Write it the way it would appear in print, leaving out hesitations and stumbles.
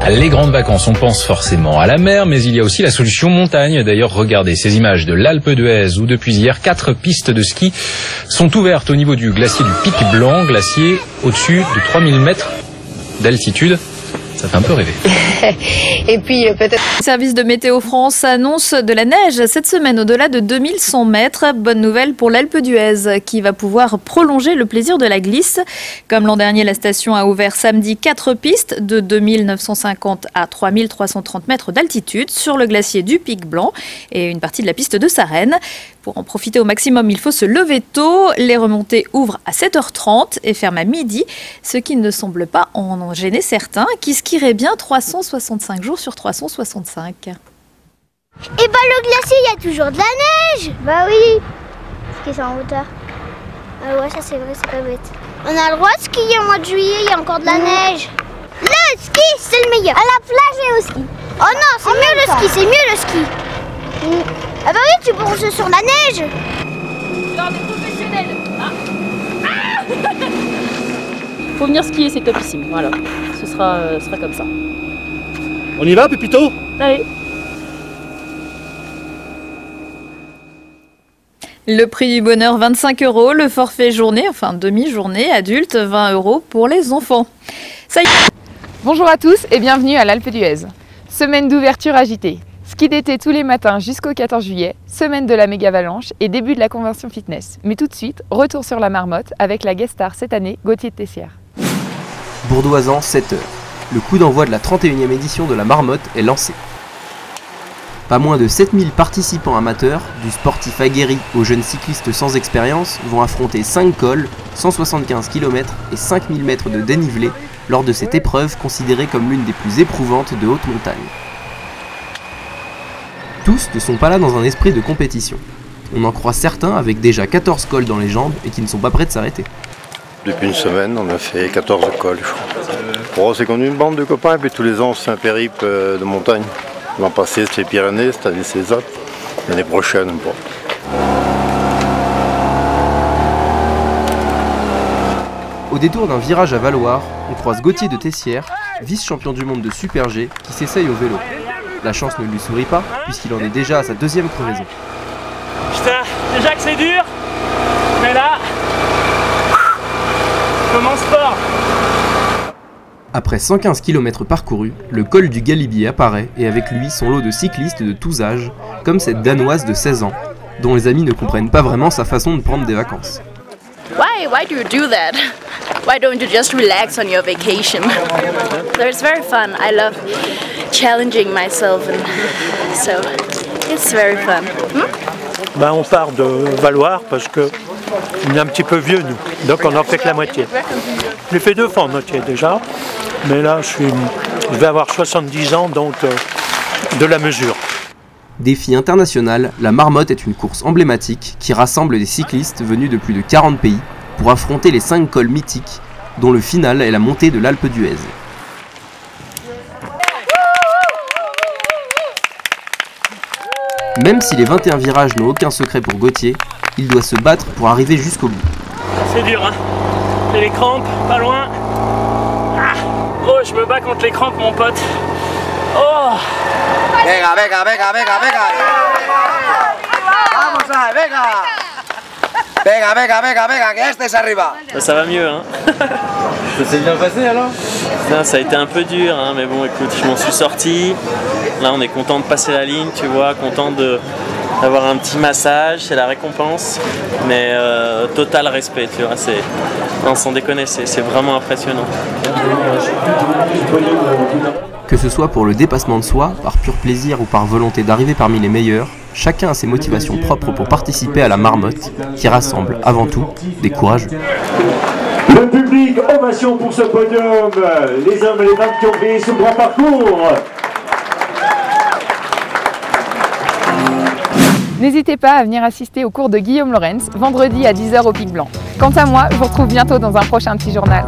Les grandes vacances, on pense forcément à la mer, mais il y a aussi la solution montagne. D'ailleurs, regardez ces images de l'Alpe d'Huez où depuis hier, 4 pistes de ski sont ouvertes au niveau du glacier du Pic Blanc, glacier au-dessus de 3000 mètres d'altitude. Ça fait un peu rêver. Et puis peut-être... Le service de Météo France annonce de la neige cette semaine au-delà de 2100 mètres. Bonne nouvelle pour l'Alpe d'Huez qui va pouvoir prolonger le plaisir de la glisse. Comme l'an dernier, la station a ouvert samedi 4 pistes de 2950 à 3330 mètres d'altitude sur le glacier du Pic Blanc et une partie de la piste de Sarenne. Pour en profiter au maximum, il faut se lever tôt. Les remontées ouvrent à 7h30 et ferment à midi, ce qui ne semble pas en gêner certains qui skieraient bien 365 jours sur 365. Et le glacier, il y a toujours de la neige. Bah oui, skier c'est en hauteur. Ah ouais, ça c'est vrai, c'est pas bête. On a le droit de skier au mois de juillet, il y a encore de la neige. Le ski, c'est le meilleur. À la plage et au ski. Oh non, c'est mieux le ski, c'est mieux le ski. Ah bah oui, tu bronzes sur la neige. Dans des professionnels. Faut venir skier, c'est topissime. Voilà, ce sera comme ça. On y va, Pépito? Allez. Le prix du bonheur, 25 €. Le forfait journée, enfin demi-journée, adulte, 20 € pour les enfants. Ça y est. Bonjour à tous et bienvenue à l'Alpe d'Huez. Semaine d'ouverture agitée. Ski d'été tous les matins jusqu'au 14 juillet, semaine de la méga avalanche et début de la convention fitness. Mais tout de suite, retour sur la Marmotte avec la guest star cette année, Gauthier de Tessières. Bourdoisan, 7h. Le coup d'envoi de la 31e édition de la Marmotte est lancé. Pas moins de 7000 participants amateurs, du sportif aguerri aux jeunes cyclistes sans expérience, vont affronter 5 cols, 175 km et 5000 mètres de dénivelé lors de cette épreuve considérée comme l'une des plus éprouvantes de haute montagne. Tous ne sont pas là dans un esprit de compétition. On en croit certains avec déjà 14 cols dans les jambes et qui ne sont pas prêts de s'arrêter. Depuis une semaine, on a fait 14 cols. Bon, c'est comme une bande de copains et puis tous les ans, c'est un périple de montagne. L'an passé, c'est les Pyrénées, cette année, c'est les Alpes. L'année prochaine, bon. Au détour d'un virage à Valloire, on croise Gauthier de Tessières, vice-champion du monde de Super G, qui s'essaye au vélo. La chance ne lui sourit pas, puisqu'il en est déjà à sa 2e crevaison. Putain, déjà que c'est dur, mais là, je commence fort. Après 115 km parcourus, le col du Galibier apparaît et avec lui son lot de cyclistes de tous âges, comme cette Danoise de 16 ans, dont les amis ne comprennent pas vraiment sa façon de prendre des vacances. Why do you do that? Why don't you just relax on your vacation? So it's very fun. I love challenging myself, and so it's very fun. Ben, on part de Valloire parce que on est un petit peu vieux nous, donc on en fait que la moitié. Je l'ai fait 2 fois en moitié déjà, mais là je vais avoir 70 ans, donc de la mesure. Défi international, la Marmotte est une course emblématique qui rassemble des cyclistes venus de plus de 40 pays pour affronter les 5 cols mythiques, dont le final est la montée de l'Alpe d'Huez. Même si les 21 virages n'ont aucun secret pour Gauthier, il doit se battre pour arriver jusqu'au bout. C'est dur, hein. J'ai les crampes, pas loin. Ah, oh, je me bats contre les crampes, mon pote. Oh. Venga, venga, venga, venga, venga. Vamos a, venga. Venga, venga, venga, venga, que este es arriba. Ça va mieux, hein. Ça s'est bien passé alors? Non, ça a été un peu dur, hein, mais bon, écoute, je m'en suis sorti. Là, on est content de passer la ligne, tu vois, content d'avoir un petit massage, c'est la récompense. Mais total respect, tu vois, non, sans déconner, c'est vraiment impressionnant. Que ce soit pour le dépassement de soi, par pur plaisir ou par volonté d'arriver parmi les meilleurs, chacun a ses motivations propres pour participer à la Marmotte, qui rassemble avant tout des courageux. Le public, ovation pour ce podium, les hommes et les femmes qui ont fait ce grand parcours. N'hésitez pas à venir assister au cours de Guillaume Lorenz, vendredi à 10h au Pic Blanc. Quant à moi, je vous retrouve bientôt dans un prochain petit journal.